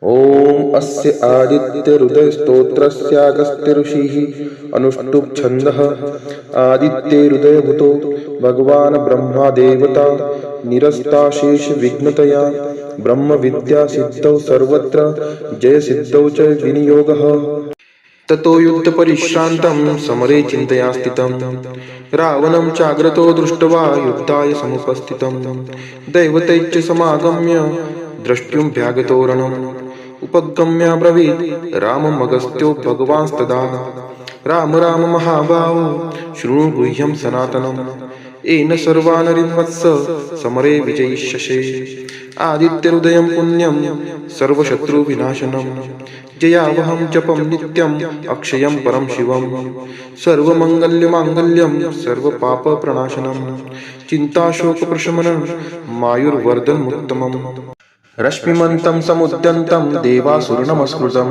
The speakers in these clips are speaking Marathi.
ॐ अस्य आदित्यहृदयस्तोत्रस्यागस्त्य ऋषिः अनुष्टुप् छन्दः आदित्यहृदयभूतो भगवान् ब्रह्मा देवता निरस्ताशेषविघ्नतया ब्रह्मविद्यासिद्धौ सर्वत्र जयसिद्धौ च विनियोगः। ततो युद्धपरिश्रान्तं समरे चिन्तया स्थितं रावणं चाग्रतो दृष्ट्वा युद्धाय समुपस्थितं दैवतैश्च समागम्य द्रष्टुमभ्यागतोरणम् उपगम्याब्रवीत् राममगस्त्यो भगवांस्तदा राम राम महाबाहो शृणु गुह्यं सनातनम् येन सर्वानरिन्वत्स समरे विजयिष्यसे आदित्यहृदयं पुण्यं सर्वशत्रुविनाशनम् जयावहं जपं नित्यम् अक्षयं परं शिवं सर्वमङ्गल्यमाङ्गल्यं सर्वपापप्रणाशनं चिन्ताशोकप्रशमनं मायुर्वर्धनमुत्तमम् रश्मिमन्तं समुद्यन्तं देवासुरनमस्कृतं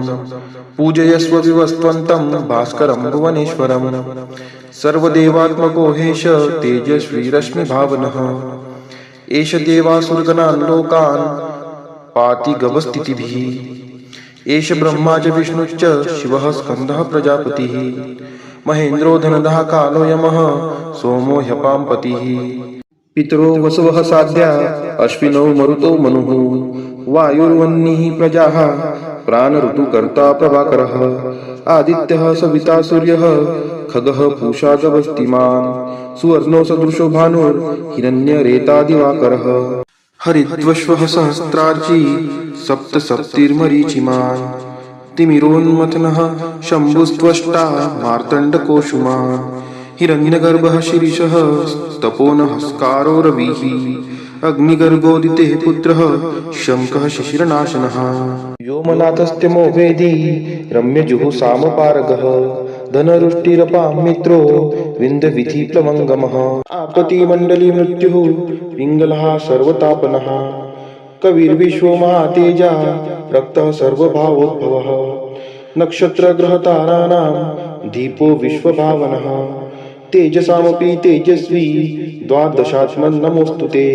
पूजयस्व विवस्त्वन्तं भास्करं भुवनेश्वरं सर्वदेवात्मको हेश तेजस्वी रश्मिभावनः एष देवासुरगणान् लोकान् पाति गवस्थितिभिः एष ब्रह्मा च विष्णुश्च शिवः स्कन्दः प्रजापतिः महेन्द्रो धनदः कालो यमः सोमो ह्यपां पतिः पितरो वसवः साध्या अश्विनौ मरुतो मनुः वायुर्वह्निः प्रजाः प्राणऋतुकर्ता प्रभाकरः आदित्यः सविता सूर्यः खगः पूषा गवस्तिमान् सुवर्णो सदृशो भानुर्हिरण्यरेतादिवाकरः हरिद्वश्वः सहस्रार्ची सप्तसप्तिर्मरीचिमान् तिमिरोन्मथनः शम्भुस्त्वष्टा मार्तण्डकोशुमान् हिरण्यगर्भः शिरीषः तपोनहस्कारो रविः अग्निगर्भोदितेः पुत्रः शङ्खः शिशिरनाशनः व्योमनाथस्त्यमो वेदी रम्यजुः धनरुष्टिरपां मित्रो विन्ध्यविधिप्लवङ्गमः आपतिमण्डली मृत्युः पिङ्गलः सर्वतापनः कविर्विश्वो महातेजा रक्तः सर्वभावोद्भवः नक्षत्रग्रहताराणां दीपो विश्वभावनः तेजसामपि तेजस्वी द्वादशात्मन् नमोऽस्तु ते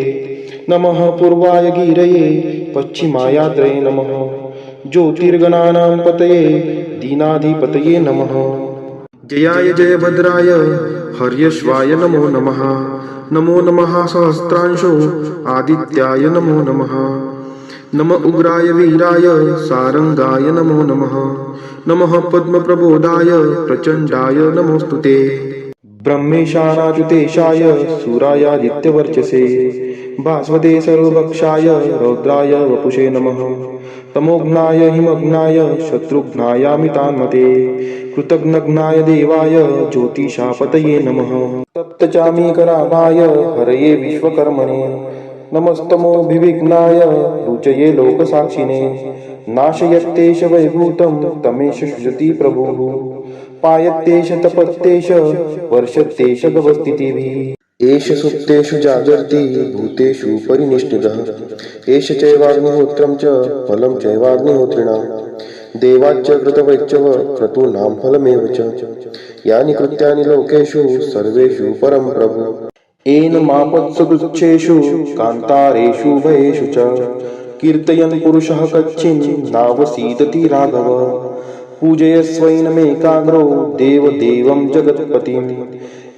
नमः पूर्वाय गिरये पश्चिमायाद्रये नमः ज्योतिर्गणानां पतये दीनाधिपतये नमः जयाय जयभद्राय हर्यश्वाय नमो नमः नमो नमः सहस्रांशो आदित्याय नमो नमः नम उग्राय वीराय सारंगाय नमो नमः नमः पद्मप्रबोधाय प्रचण्डाय नमोऽस्तु ते ब्रह्मेशानाच्युतेशाय सूरायादित्यवर्चसे भास्वते सर्वभक्षाय रौद्राय वपुषे नमः तमोघ्नाय हिमघ्नाय शत्रुघ्नायामितान्मते कृतघ्नघ्नाय देवाय ज्योतिषापतये नमः तप्तचामीकराभाय हरये विश्वकर्मणे नमस्तमोभिविघ्नाय रुचये लोकसाक्षिणे नाशयत्तेष वैभूतं तमेष सृजति प्रभुः पायत्तेष तपत्तेष वर्षत्तेष गवस्थितिभिः एष सुप्तेषु जागर्ति भूतेषु परिनिष्ठितः एष चैवाग्निहोत्रं च फलं चैवाग्निहोत्रिणां देवाच्च कृतवैच्चव क्रतूनां फलमेव च यानि कृत्यानि लोकेषु सर्वेषु परं प्रभु येन मापत्सकृच्छेषु कान्तारेषु भयेषु च कीर्तयन् पुरुषः कच्छिन् नावसीदति राघव पूजयस्वैनमेकाग्रो देवदेवं जगत्पतिम्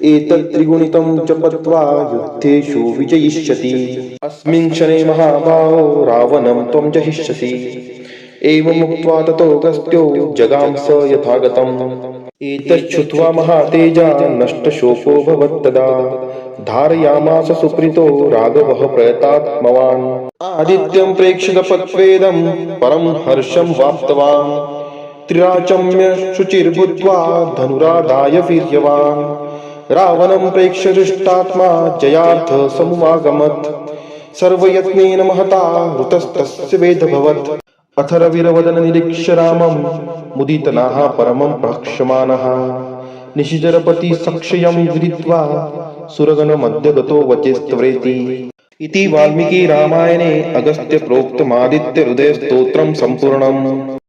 एतत्त्रिगुणितं जपत्वा युद्धेषु विजयिष्यति अस्मिन् क्षणे महाबाहो रावणं त्वं जहिष्यसि एवमुक्त्वा ततोऽगस्त्यो जगांस यथागतम् एतच्छ्रुत्वा महातेजा नष्टशोको भवत्तदा धारयामास सुप्रीतो राघवः प्रयतात्मवान् आदित्यं प्रेक्षितपत्वेदं परं हर्षं वाप्तवान् त्रिराचम्य शुचिर्भूत्वा धनुरादाय वीर्यवान् रावणं प्रेक्ष्य हृष्टात्मा जयार्थ समुवागमत् सर्वयत्नेन महता हृतस्तस्य वेदभवत् अथर्ववीरवदन निरीक्ष्य रामं मुदितनाः परमं प्रहक्ष्यमाणः निशिचरपति सक्षयं विदित्वा सुरगणमध्य गतो वचेस्त्वरेति इति वाल्मीकि रामायणे अगस्त्य प्रोक्तमादित्य हृदय स्तोत्रं सम्पूर्णम्।